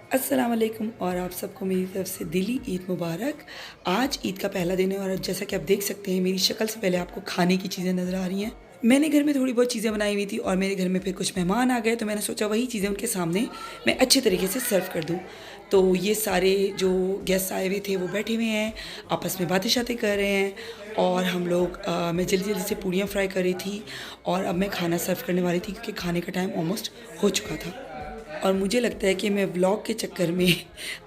अस्सलाम वालेकुम और आप सबको मेरी तरफ से दिली ईद मुबारक। आज ईद का पहला दिन है और जैसा कि आप देख सकते हैं मेरी शक्ल से पहले आपको खाने की चीज़ें नज़र आ रही हैं। मैंने घर में थोड़ी बहुत चीज़ें बनाई हुई थी और मेरे घर में फिर कुछ मेहमान आ गए तो मैंने सोचा वही चीज़ें उनके सामने मैं अच्छे तरीके से सर्व कर दूँ। तो ये सारे जो गेस्ट आए हुए थे वो बैठे हुए हैं, आपस में बातें शातें कर रहे हैं और हम लोग मैं जल्दी जल्दी से पूड़ियाँ फ्राई कर रही थी और अब मैं खाना सर्व करने वाली थी क्योंकि खाने का टाइम ऑलमोस्ट हो चुका था। और मुझे लगता है कि मैं व्लॉग के चक्कर में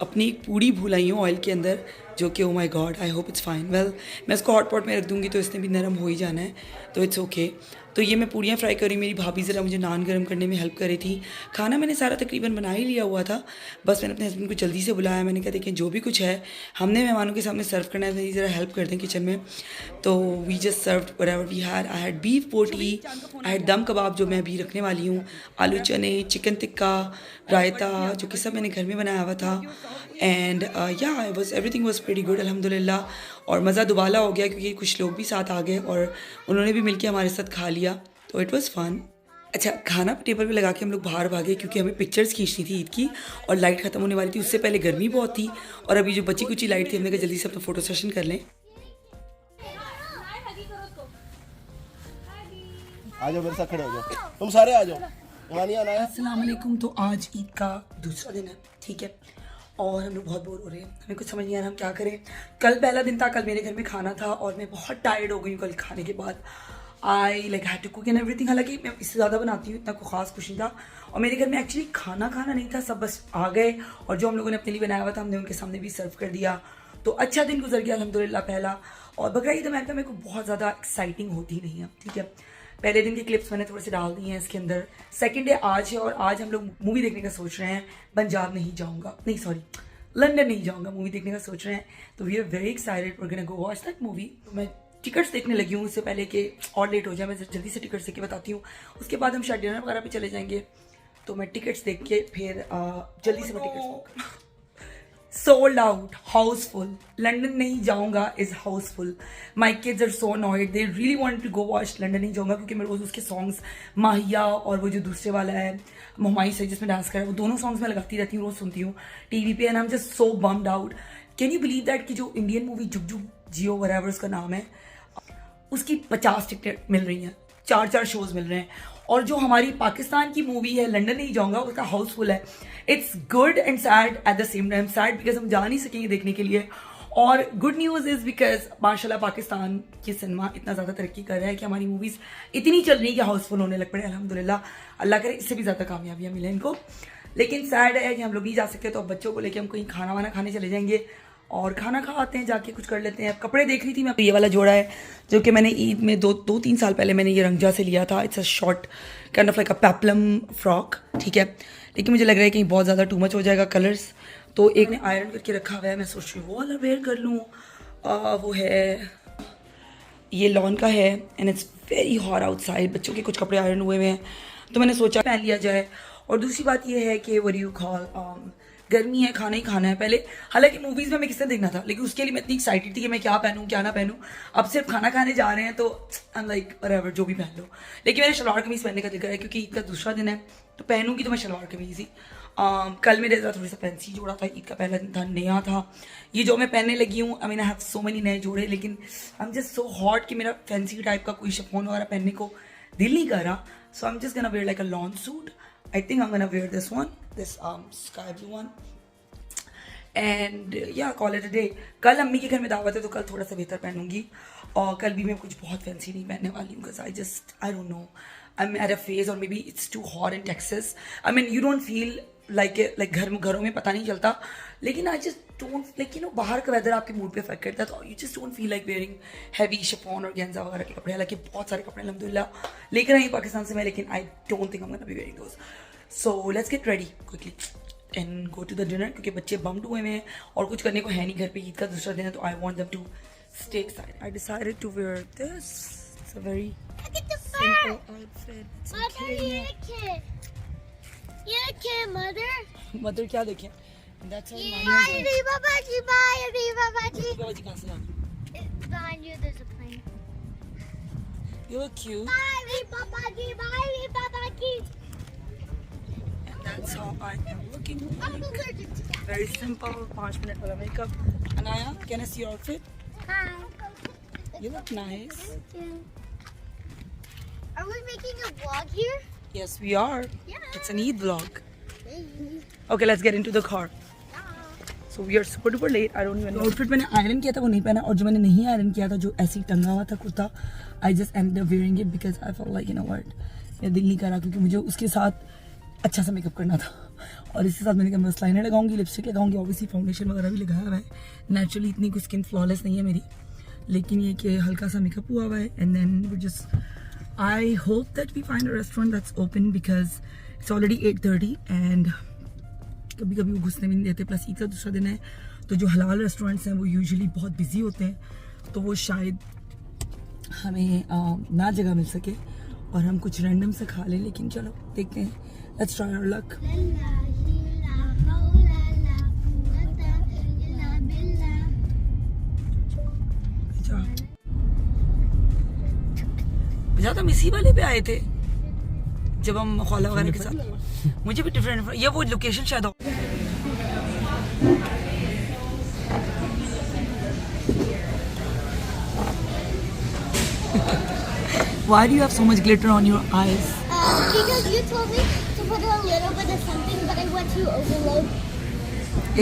अपनी एक पूड़ी भूल आई हूँ ऑयल के अंदर, जो कि oh my God, I hope it's fine. Well, मैं इसको हॉट पॉट में रख दूँगी तो इसने भी नरम हो ही जाना है, तो इट्स ओके। तो ये मैं पूड़ियाँ फ्राई कर रही हूँ। मेरी भाभी ज़रा मुझे नान गर्म करने में हेल्प कर रही थी। खाना मैंने सारा तकरीबन बना ही लिया हुआ था, बस मैंने अपने हस्बैंड को जल्दी से बुलाया। मैंने कहा देखिए जो भी कुछ है हमने मेहमानों के सामने सर्व करना है, मेरी ज़रा हेल्प कर दें किचन में। तो we just served whatever we had. I had beef boti, I had दम कबाब जो मैं अभी रखने वाली हूँ, आलू चने, चिकन टिक्का, रायता जो कि सब मैंने घर में बनाया हुआ था। एंड या एवरीथिंग वाज प्रीटी गुड अल्हम्दुलिल्लाह। और मज़ा दुबाला हो गया क्योंकि कुछ लोग भी साथ आ गए और उन्होंने भी मिलके हमारे साथ खा लिया, तो इट वाज़ फन। अच्छा, खाना टेबल पे लगा के हम लोग बाहर भागे क्योंकि हमें पिक्चर्स खींचनी थी ईद की और लाइट ख़त्म होने वाली थी। उससे पहले गर्मी बहुत थी और अभी जो बची कुची लाइट थी हमने कहा जल्दी से अपना फ़ोटो सेशन कर लें। आ जाओ मेरे साथ खड़े हो जाओ, तुम सारे आ जाओ, वहाँ नहीं आना है। अस्सलाम वालेकुम। तो आज ईद का दूसरा दिन है, ठीक है, और हम लोग बहुत बोर हो रहे हैं, हमें कुछ समझ नहीं आ रहा हम क्या करें। कल पहला दिन था, कल मेरे घर में खाना था और मैं बहुत टायर्ड हो गई हूँ कल खाने के बाद। I like had to cook and everything. हालांकि मैं इससे ज़्यादा बनाती हूँ, इतना कोई खास कुछ नहीं था। और मेरे घर में एक्चुअली खाना नहीं था, सब बस आ गए और जो हम लोगों ने अपने लिए बनाया हुआ था हमने उनके सामने भी सर्व कर दिया। तो अच्छा दिन गुजर गया अल्हम्दुलिल्लाह पहला। और बकरा ईद अमेरिका मेरे को बहुत ज़्यादा एक्साइटिंग होती नहीं है, ठीक है। पहले दिन की क्लिप्स मैंने थोड़े से डाल दी हैं इसके अंदर। सेकंड डे आज है और आज हम लोग मूवी देखने का सोच रहे हैं। पंजाब नहीं जाऊंगा, नहीं सॉरी, लंदन नहीं जाऊंगा, मूवी देखने का सोच रहे हैं। तो we are very excited, we are gonna go watch that movie. तो मैं टिकट्स देखने लगी हूँ, उससे पहले कि और लेट हो जाए मैं जल्दी से टिकट्स देख के बताती हूँ। उसके बाद हम शायद डिनर वगैरह पे चले जाएंगे। तो मैं टिकट्स देख के फिर जल्दी से मैं tickets sold out, housefull. London Nahi Jaunga is housefull. My kids are so annoyed, they really want to go watch London Nahi Jaunga क्योंकि मैं रोज उसके सॉन्ग्स माहिया और वो जो दूसरे वाला है मोहम्मद से जिसमें डांस करा, वो दोनों सॉन्ग्स मैं लगाती रहती हूँ, रोज सुनती हूँ टीवी पे। And I am just so bummed out. Can you believe that कि जो इंडियन मूवी जुग जुग जियो वरेवर उसका नाम है, उसकी 50 टिकट मिल रही हैं, 4 शोज मिल रहे हैं। और जो हमारी पाकिस्तान की मूवी है लंदन नहीं जाऊंगा, उसका हाउसफुल है। It's good and sad at the same time. Sad because हम जा नहीं सकेंगे देखने के लिए, और गुड न्यूज़ इज़ बिकॉज माशाल्लाह पाकिस्तान की सिनेमा इतना ज़्यादा तरक्की कर रहा है कि हमारी मूवीज़ इतनी चल रही है कि हाउसफुल होने लग पड़े अल्हम्दुलिल्लाह। अल्लाह करे इससे भी ज़्यादा कामयाबियाँ मिले इनको। लेकिन सैड है कि हम लोग नहीं जा सकते, तो अब बच्चों को लेके हम कहीं खाना वाना खाने चले जाएंगे और खाना खा आते हैं, जाके कुछ कर लेते हैं। अब कपड़े देख रही थी मैं, ये वाला जोड़ा है जो कि मैंने ईद में 2-3 साल पहले मैंने ये रंगजा से लिया था। It's a short kind of like a peplum frock, ठीक है, लेकिन मुझे लग रहा है कहीं बहुत ज़्यादा टू मच हो जाएगा कलर्स, तो एक ने आयरन करके रखा हुआ है। मैं सोच रही हूँ वो वाला वेयर कर लूँ। वो है, ये लॉन का है and it's very hot outside. बच्चों के कुछ कपड़े आयरन हुए हुए हैं तो मैंने सोचा पहन लिया जाए। और दूसरी बात ये है कि व्हाट डू यू कॉल, गर्मी है, खाना ही खाना है पहले। हालांकि मूवीज़ में मैं किसने देखना था, लेकिन उसके लिए मैं इतनी एक्साइटेड थी कि मैं क्या पहनूं क्या ना पहनूं। अब सिर्फ खाना खाने जा रहे हैं तो आई एम लाइक व्हाटएवर, जो भी पहन लो। लेकिन मैंने शलवार कमीज़ पहनने का दिल करा है क्योंकि ईद का दूसरा दिन है, तो पहनूंगी तो मैं शलवार कमीज़ ही। कल मेरे ज़रा थोड़ा सा फैंसी जोड़ा था, ईद का पहला दिन था, नया था। ये जो मैं पहनने लगी हूँ, I mean I have so many नए जोड़े, लेकिन आई एम जस्ट सो हॉट कि मेरा फैंसी टाइप का कोई शिफॉन वगैरह पहनने को दिल नहीं कर रहा। So I am just gonna wear like a lawn suit. I think I am gonna wear this one, this sky blue one, and ya call it a day. कल अम्मी के घर में दावत है तो कल थोड़ा सा बेहतर पहनूंगी। और कल भी मैं कुछ बहुत फैंसी नहीं पहनने वाली हूँ, because I don't know, I am at a phase और maybe it's too hot in Texas. I mean you don't feel like घरों में पता नहीं चलता, लेकिन I just don't like you know, बाहर का वेदर आपके मूड पे इफेक्ट करता है, तो you just don't feel like wearing heavy chiffon और गेंजा वगैरह के कपड़े। हालांकि बहुत सारे कपड़े अल्हम्दुलिल्लाह लेकर आई पाकिस्तान से मैं, लेकिन I don't think I am gonna be wearing those. So let's get ready quickly and go to the dinner, क्योंकि बच्चे बम्ड हुए हैं और कुछ करने को है नहीं घर पे, ईद का दूसरा दिन है, तो I want them to stay excited. I decided to wear this, it's a very simple outfit. It's Mother, okay. you're a kid. You're a kid, Mother. Mother क्या देखें? That's how Bye, mine is. Arriba, Baji. Bye, Arriba, Baji. बाबा जी कहाँ से आए? Behind you, there's a plane. You look cute. Bye, Arriba, Baji. Bye, Arriba, Baji. That's how I am looking I'm like. allergic to that. Very simple, 5 minute वाला makeup. Anaya, can I see your outfit? Hi. You look nice. Thank you. Are we making a vlog here? Yes, we are. Yeah. It's an Eid vlog. Hey. Okay, let's get into the car. So we are super duper late. I don't even know. Outfit मैंने iron किया था वो नहीं पहना और जो मैंने नहीं आयरन किया था जो ऐसे ही टंगा हुआ था kurta I just ended up wearing it because I felt like you know what मेरा दिल नहीं करा क्योंकि मुझे उसके साथ अच्छा सा मेकअप करना था और इसके साथ मैंने कहा बस लाइनर लगाऊंगी लिपस्टिक लगाऊंगी ऑब्वियसली फाउंडेशन वगैरह भी लगाया हुआ है नेचुरली इतनी कोई स्किन फ्लॉलेस नहीं है मेरी लेकिन ये कि हल्का सा मेकअप हुआ हुआ है and then we just I hope that we find a restaurant that's open because it's already 8:30 and कभी कभी वो घुसने भी नहीं देते प्लस ईद का दूसरा दिन है तो जो हलाल रेस्टोरेंट्स हैं वो यूजुअली बहुत बिजी होते हैं तो वो शायद हमें ना जगह मिल सके और हम कुछ रैंडम से खा लें लेकिन चलो देखते हैं लेट्स ट्राई आवर लक भैया तो हम इसी वाले पे आए थे जब हम खौला वगैरह के साथ मुझे भी डिफरेंट ये वो लोकेशन शायद हो Why do you have so much glitter on your eyes? Because you told me to put a little bit of something, but I went to overload.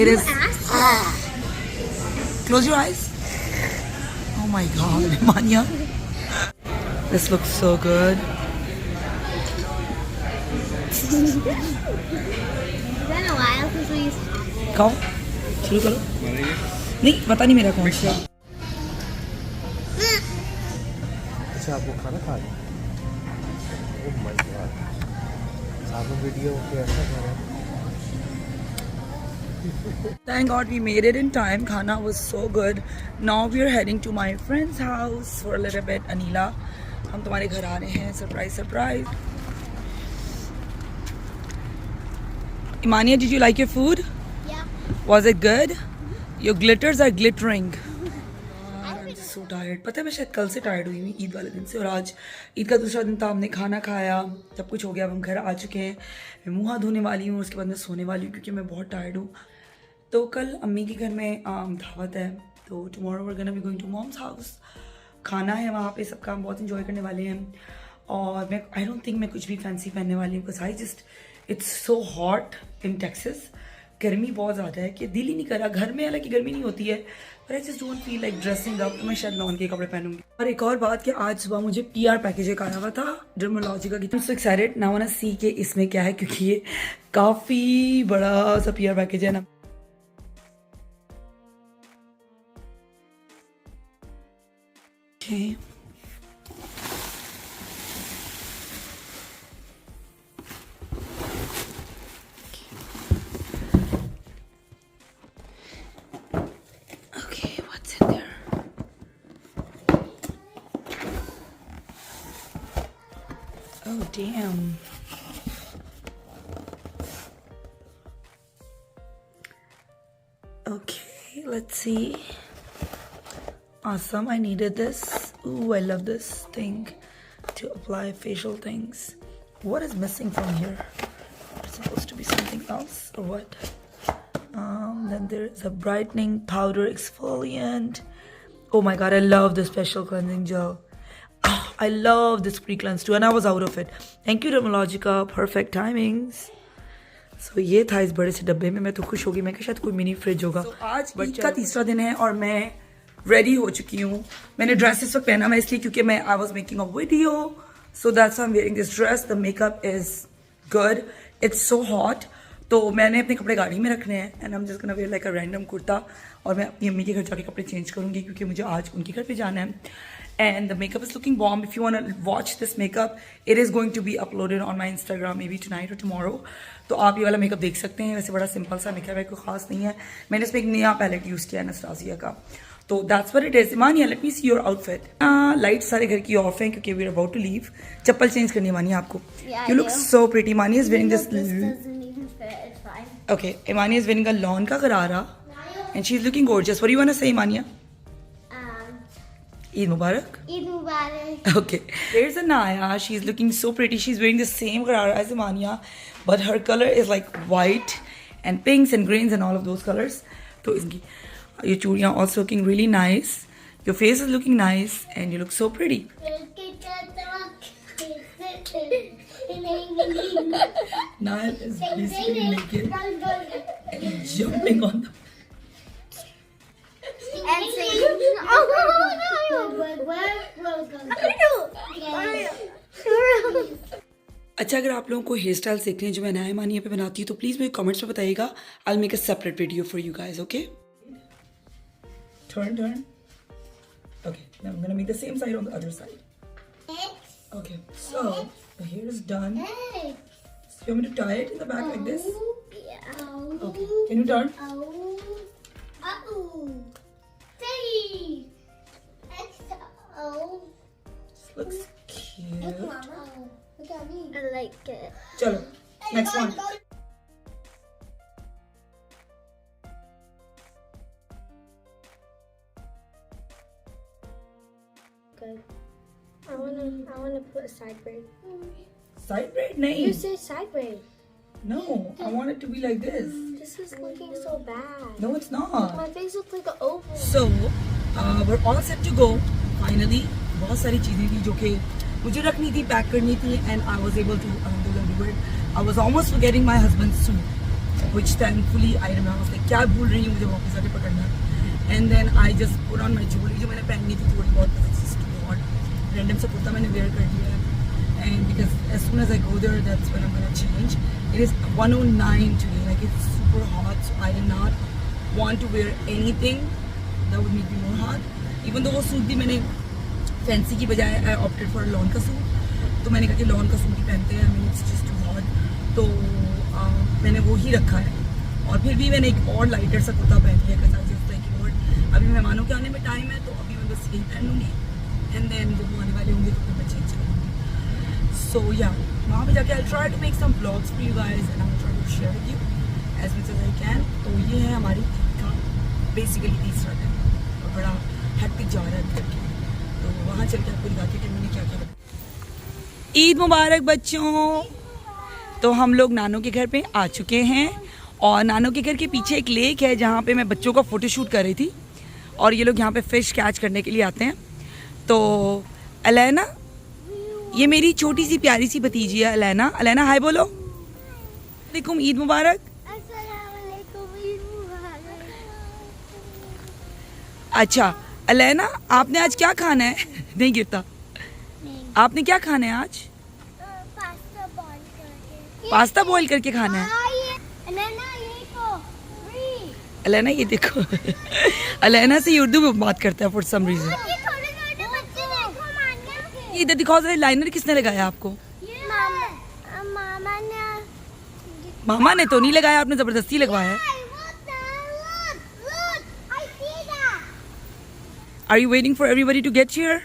It is. Asked? Close your eyes. Oh my God, Manya. This looks so good. It's been a while since we used to. खाओ शुरू करो नहीं पता नहीं मेरा कौन सा अच्छा आपको खाना खा लिया ओह माय गॉड सामने वीडियो पे ऐसा खा रहा है Thank God we made it in time. Khana was so good. Now we are heading to my friend's house for a little bit. Anila, हम तुम्हारे घर आ रहे हैं. Surprise, surprise. Imania, did you like your food? Yeah. Was it good? Your glitters are glittering. I'm just so tired. पता है मैं शायद कल से टायर्ड हुई हूँ ईद वाले दिन से और आज ईद का दूसरा दिन था हमने खाना खाया सब कुछ हो गया अब हम घर आ चुके हैं मैं मुँह हाथ धोने वाली हूँ उसके बाद मैं सोने वाली हूँ क्योंकि मैं बहुत टायर्ड हूँ तो कल अम्मी के घर में दावत है तो tomorrow we are gonna be going to mom's house खाना है वहाँ पे सबका हम बहुत इंजॉय करने वाले हैं और मैं आई डोंट थिंक मैं कुछ भी फैंसी पहनने वाली हूँ because I just it's so hot in Texas गर्मी बहुत ज़्यादा है कि दिल ही नहीं करा घर में हालांकि गर्मी नहीं होती है पर आई just don't feel like dressing up तो मैं शायद लॉन के कपड़े पहनूंगी और एक और बात कि आज सुबह मुझे PR पैकेज एक आया हुआ था डर्मोलॉजी का सो एक्साइटेड ना वाना सी के इसमें क्या है क्योंकि ये काफ़ी बड़ा सा PR पैकेज है ना Okay. Okay, what's in there? Oh, damn. Okay, let's see. Awesome, I needed this. Ooh, I love this thing to apply facial things. What is missing from here? It's supposed to be something else or what? Then there's a brightening powder exfoliant. Oh my god, I love the special cleansing gel. Oh, I love this pre-cleanse too and I was out of it. Thank you Dermalogica, perfect timings. So ये था इस बड़े से डब्बे में मैं तो खुश होगी मैं कि शायद कोई मिनी फ्रिज होगा आज ईद का तीसरा दिन है और मैं रेडी हो चुकी हूँ मैंने ड्रेस इस वक्त पहना मैं इसलिए क्योंकि मैं I was making a video so that's I am wearing this dress the makeup is good it's so hot तो मैंने अपने कपड़े गाड़ी में रखने हैं and I am just gonna wear like a random kurta और मैं अपनी अम्मी के घर जाके कपड़े चेंज करूँगी क्योंकि मुझे आज उनके घर पे जाना है and the makeup is looking bomb if you want to watch this makeup it is going to be uploaded on my Instagram maybe tonight और टुमारो तो आप ये वाला मेकअप देख सकते हैं वैसे बड़ा सिंपल सा मेकअप है कोई खास नहीं है मैंने इसमें एक नया पैलेट यूज़ किया है एनास्टासिया का तो that's what it is Mania let me see your outfit light सारे घर की ऑफ हैं क्योंकि we are about to leave चप्पल चेंज करनी है मानिया आपको you look so pretty Mania is wearing this okay Imania is wearing a lawn का गरारा and she is looking gorgeous what you want to say Mania Eid Mubarak. Eid Mubarak. Okay. There's Anaya. She's looking so pretty. She's wearing the same garara as Imania. but her color is like white and pinks and greens and all of those colors. तो इसकी ये चूड़ियाँ also looking really nice. Your face is looking nice and you look so pretty. Nail is basically naked and jumping on the. And saying, अच्छा, अगर आप लोगों को hair style सीखने हैं जो मैं नया मानिया पे बनाती हूँ तो प्लीज़ मुझे कमेंट्स में बताइएगा. I will make a separate video for you guys. Okay, turn. Okay, now I'm gonna make the same side on the other side. Okay, so the hair is done. So you want me to tie it in the back like this? Okay, can you turn? This looks cute. I like it. Chalo, next one. Good. I wanna put a side braid. Side braid? You Nahin. say side braid. No, I want it to be like this. This is looking so bad. No, it's not. My face looks like an oval. So, we're all set to go. Finally, बहुत सारी चीज़ें थी जो कि मुझे रखनी थी, pack करनी थी, and I was able to do it. I was almost forgetting my husband's suit, which thankfully I remember. I was like, क्या भूल रही हूँ, मुझे वापस आके पकड़ना है. And then I just put on my jewelry जो मैंने पहननी थी थोड़ी बहुत, it's just too hot. Random सा कुर्ता मैंने wear कर दिया है. And because as soon as I go there, that's when I'm gonna change. It is 109 today, like it's super hot, so I did not want to wear anything that would make me more hot. Even though वो suit भी मैंने fancy की बजाय I opted for lawn का suit, तो मैंने कहा कि लॉन का सूट ही पहनते हैं. I mean it's just too hot, तो मैंने वो ही रखा है. और फिर भी मैंने एक और लाइटर सा कुर्ता पहन लिया because I was just like, you know, अभी मेहमानों के आने में टाइम है, तो अभी मैं बस यही पहन लूँगी. एंड देन जब वो आने वाले होंगे तो फिर मैं चेंज करूँगी. So yeah, वहाँ पे जाके I'll try to make some vlogs for you guys and I'll try to share with you as much as I can. तो ये है हमारी ईद का basically तीसरा दिन और बड़ा हैक्टिक जा रहा है करके. तो वहाँ चल के आपको दिखाती हूँ कि मैंने क्या क्या बनाया. ईद मुबारक बच्चों. तो हम लोग नानू के घर पे आ चुके हैं और नानू के घर के पीछे एक लेक है जहाँ पे मैं बच्चों का फोटोशूट कर रही थी और ये लोग यहाँ पे फिश कैच करने के लिए आते हैं. तो अलैना, ये मेरी छोटी सी प्यारी सी भतीजी है अलैना. अलैना हाय बोलो. वालेकुम, ईद मुबारक. अच्छा अलैना, आपने आज क्या खाना है? नहीं गिरता. आपने क्या खाना है आज? पास्ता बॉईल करके खाना है. अलैना ये देखो अलैना से ये उर्दू में बात करता है फॉर सम रीजन. ये इधर दिखाओ जरा, लाइनर किसने लगाया आपको? मामा ने तो नहीं लगाया, आपने जबरदस्ती लगवाया है. Are you waiting for everybody to get here?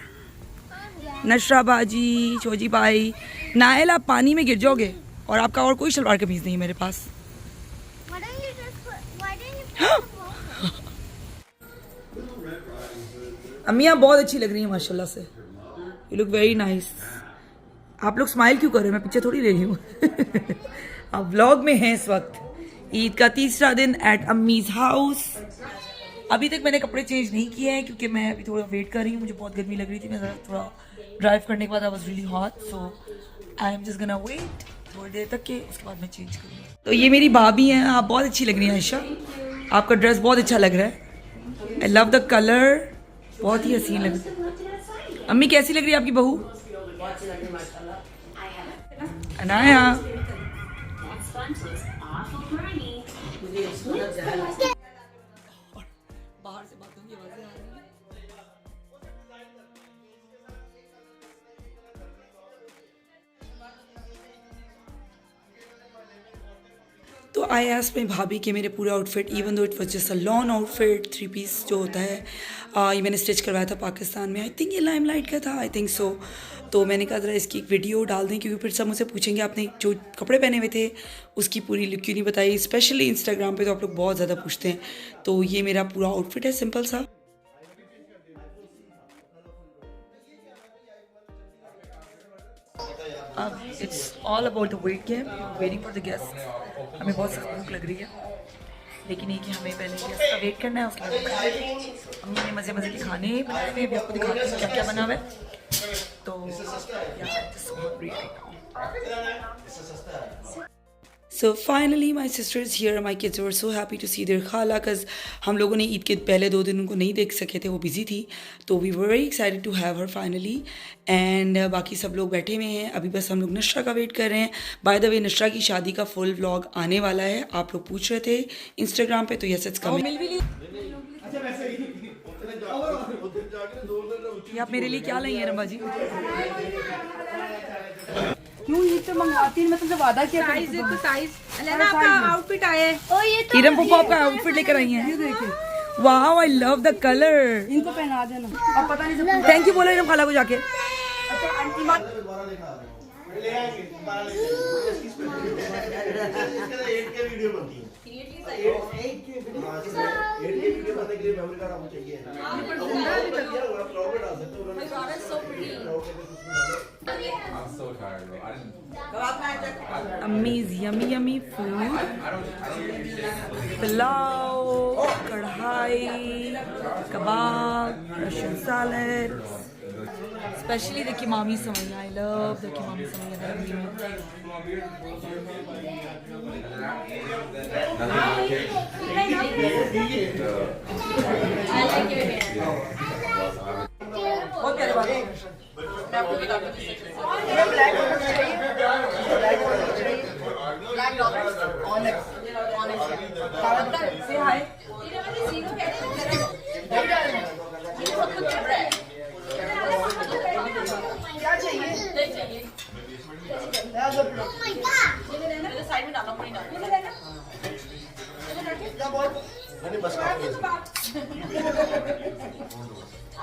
नशरा बाजी, चोजी भाई, नायल आप पानी में गिर जाओगे और आपका और कोई शलवार कमीज नहीं है मेरे पास. अम्मी आप बहुत अच्छी लग रही है माशाल्लाह से. You look very nice. आप लोग स्माइल क्यों कर रहे हैं? मैं पीछे थोड़ी रह रही हूँ. आप व्लॉग में हैं इस वक्त. ईद का तीसरा दिन एट अम्मीज हाउस. अभी तक मैंने कपड़े चेंज नहीं किए हैं क्योंकि मैं अभी थोड़ा वेट कर रही हूँ. मुझे बहुत गर्मी लग रही थी. मैं ज़रा थोड़ा ड्राइव करने के बाद I was really hot, so I am just gonna wait थोड़ी देर तक के उसके बाद मैं चेंज करूँगी. तो ये मेरी भाभी हैं. आप बहुत अच्छी लग रही हैं आयशा. आपका ड्रेस बहुत अच्छा लग रहा है. I love the colour. बहुत ही हसीन लग रही है. अम्मी कैसी लग रही है आपकी बहू? अनाया बाहर से बातों की आवाजें आ रही हैं. तो आई आस्क्ड माई भाभी कि मेरे पूरा outfit, even though it was just a lawn outfit, 3 piece जो होता है, ये मैंने स्टिच करवाया था पाकिस्तान में. आई थिंक ये लाइमलाइट का था, आई थिंक सो. तो मैंने कहा ज़रा इसकी एक वीडियो डाल दें क्योंकि फिर सब मुझसे पूछेंगे आपने जो कपड़े पहने हुए थे उसकी पूरी लुक क्यों नहीं बताई. स्पेशली इंस्टाग्राम पे तो आप लोग बहुत ज़्यादा पूछते हैं. तो ये मेरा पूरा आउटफिट है, सिंपल सा. अब it's all about the wait game, waiting for the guest. हमें बहुत सख्त भूख लग रही है, लेकिन ये कि हमें पहले गेस्ट का वेट करना है, उसके बाद अम्मी ने मज़े मज़े के खाने बनाए हुए, अभी आपको दिखाती हूँ क्या क्या बना हुआ है। तो So finally my sister is here. My kids were so happy to see their khala because हम लोगों ने ईद के पहले 2 दिन उनको नहीं देख सके थे, वो बिजी थी, तो we were very excited to have her finally. And बाकी सब लोग बैठे हुए हैं, अभी बस हम लोग नशरा का वेट कर रहे हैं। बाय द वे नशरा की शादी का फुल व्लॉग आने वाला है, आप लोग पूछ रहे थे इंस्टाग्राम पे, तो यस इट्स कमिंग। ये आप मेरे लिए क्या लाई हैं रंबा जी? क्यों ये तो मंगवाती है, मैं तुमसे वादा किया साइज देखो, साइज लेना आपका आउटफिट आया है। ओ ये तो किरण पप्पा आपका आउटफिट लेकर आई हैं, ये देखिए, wow I love the colour. इनको पहना देना। अब पता नहीं सब थैंक यू बोला इरम खाला को जाके। अच्छा आंटी मां Amazing, yummy, yummy food. Pilau, kadhai, kebab, Russian salad. Especially the kimami samaya. I love the kimami samaya. बहुत प्यारे बात है। मैं आपको दिखाती हूँ। ब्लैक डॉलर चाहिए, ब्लैक डॉलर ऑनेक्स से हाय। क्या चाहिए? साइड में डालना पड़ेगा।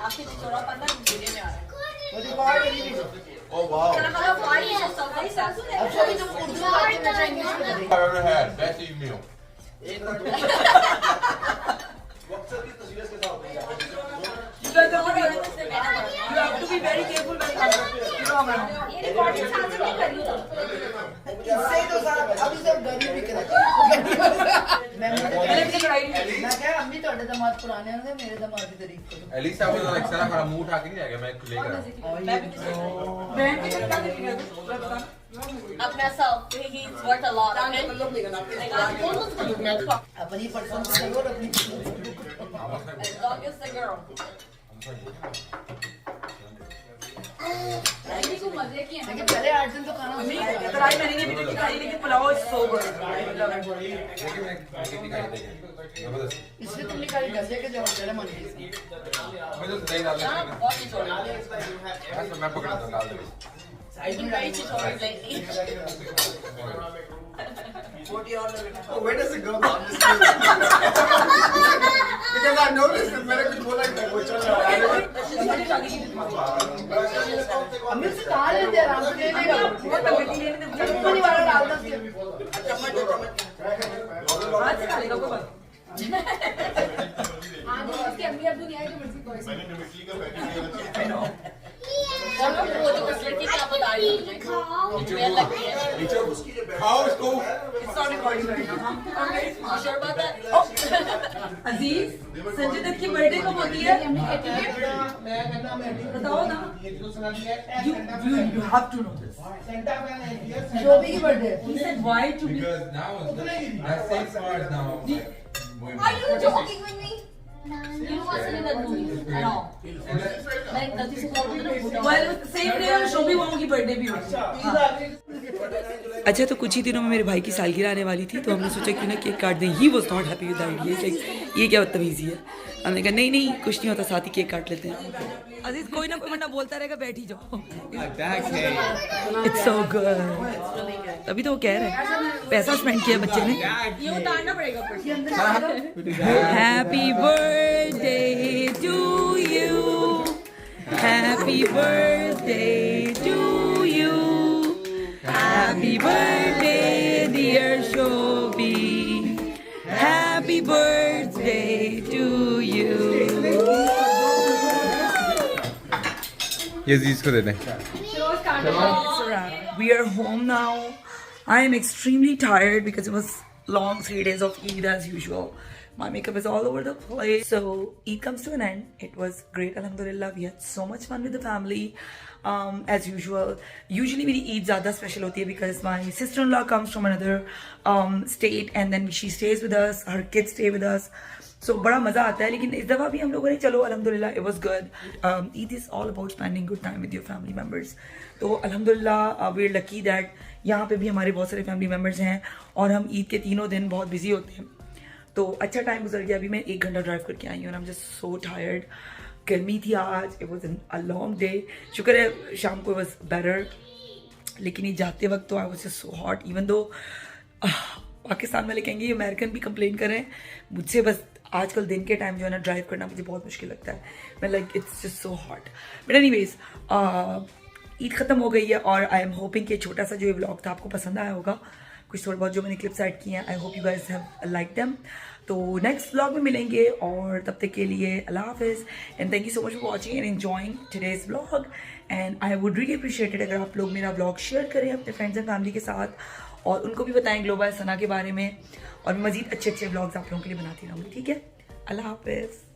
आपके थोड़ा पता वीडियो में आ रहा है। Oh wow. I've ever had best email. You have to be very careful when अम्मी ਤੁਹਾਡੇ ਦਮਾਦ ਪੁਰਾਣੇ ਹੁੰਦੇ, ਮੇਰੇ ਦਮਾਦ ਦੀ ਤਾਰੀਫ ਕਰੋ। At least I was like सारा खाना मुंह उठा के नहीं आ गया, मैं लेकर अपना self, he's worth a lot. अपनी पसंद करो और अपनी As long as the girl. लेकिन पहले 8 दिन तो खाना मैंने नहीं भी खाई, लेकिन पुलाव इज सो गुड। इसलिए तुमने खाली डसे के जवाब तेरा मन नहीं। मैं तो दही डाल देता मैं पकड़ा था डाल दे। I've been very tutorial lately. Oh, where does it go? Because I noticed that मैंने कुछ बोला कि वो चल रहा है। अम्मी से कहाँ लेते हैं, आराम से ले लेगा। चम्मच वाला डाल दो। आज से खाएगा कोई बात। इसकी अम्मी अब्बू नहीं आए तो मर्जी कोई। मैंने मिट्टी का पैकेट लिया था। और वो तो बस लड़की क्या बता रही है मुझे? मैं लगती है। खाओ इसको। It's not recording right now. You sure about that? अजीज, संजय दत्त की बर्थडे कब होती है? बताओ ना। You have to know this. शोभी की birthday. He said why to me? Because now that same car is now. Are you joking with me? You wasn't in that movie at all. मैं गलती से बोल रही हूँ ना। Well, same day on शोभी मामू की बर्थडे भी होती है। अच्छा, तो कुछ ही दिनों में मेरे भाई की सालगिरह आने वाली थी, तो हमने सोचा क्यों ना केक काट दें। He was not happy with idea, ये क्या बदतमीजी है। हमने कहा नहीं कुछ नहीं होता, साथ ही केक काट लेते हैं। अजीज कोई ना कोई वरना बोलता रहेगा, बैठ ही जाओ। It's so good. तभी तो वो कह रहे हैं पैसा स्पेंड किया बच्चे ने। ये उतारना पड़ेगा ऊपर से। Happy birthday to you, happy birthday to you, happy birthday dear Shobhi, happy birthday to you. ये चीज को दे दें। It's a wrap. we are home now. I am extremely tired because it was long 3 days of Eid as usual. My makeup is all over the place. So Eid comes to an end. It was great, alhamdulillah. We had so much fun with the family. As usual. Usually मेरी Eid ज़्यादा special होती है because my sister-in-law comes from another state and then she stays with us. Her kids stay with us. So बड़ा मज़ा आता है. लेकिन इस दफ़ा भी हम लोगों ने चलो alhamdulillah it was good. Eid is all about spending good time with your family members. तो alhamdulillah we're lucky that यहाँ पे भी हमारे बहुत सारे family members हैं और हम ईद के तीनों दिन बहुत busy होते हैं. तो अच्छा टाइम गुजर गया. अभी मैं 1 घंटा ड्राइव करके आई हूँ. I'm just so tired. गर्मी थी आज. It was a long day. शुक्र है शाम को was better. लेकिन ये जाते वक्त तो I was just so hot. Even though Pakistan वाले कहेंगे ये अमेरिकन भी कंप्लेन कर रहे हैं. मुझसे बस आजकल दिन के टाइम जो है ना ड्राइव करना मुझे बहुत मुश्किल लगता है. मैं like it's just so hot. But anyways Eid ख़त्म हो गई है और आई एम होपिंग कि छोटा सा जो ये व्लॉग था आपको पसंद आया होगा. कुछ थोड़ा बहुत जो मैंने क्लिप्स ऐड किए हैं. I hope you guys have like them. तो नेक्स्ट व्लॉग में मिलेंगे और तब तक के लिए अल्लाह हाफिज़ and thank you so much for watching and enjoying today's vlog. And I would really appreciate it अगर आप लोग मेरा व्लॉग शेयर करें अपने फ्रेंड्स एंड फैमिली के साथ और उनको भी बताएं ग्लोबल सना के बारे में. और मैं मज़ीद अच्छे अच्छे व्लॉग्स आप लोगों के लिए बनाती रहूँगी. ठीक है. अल्लाह हाफिज़.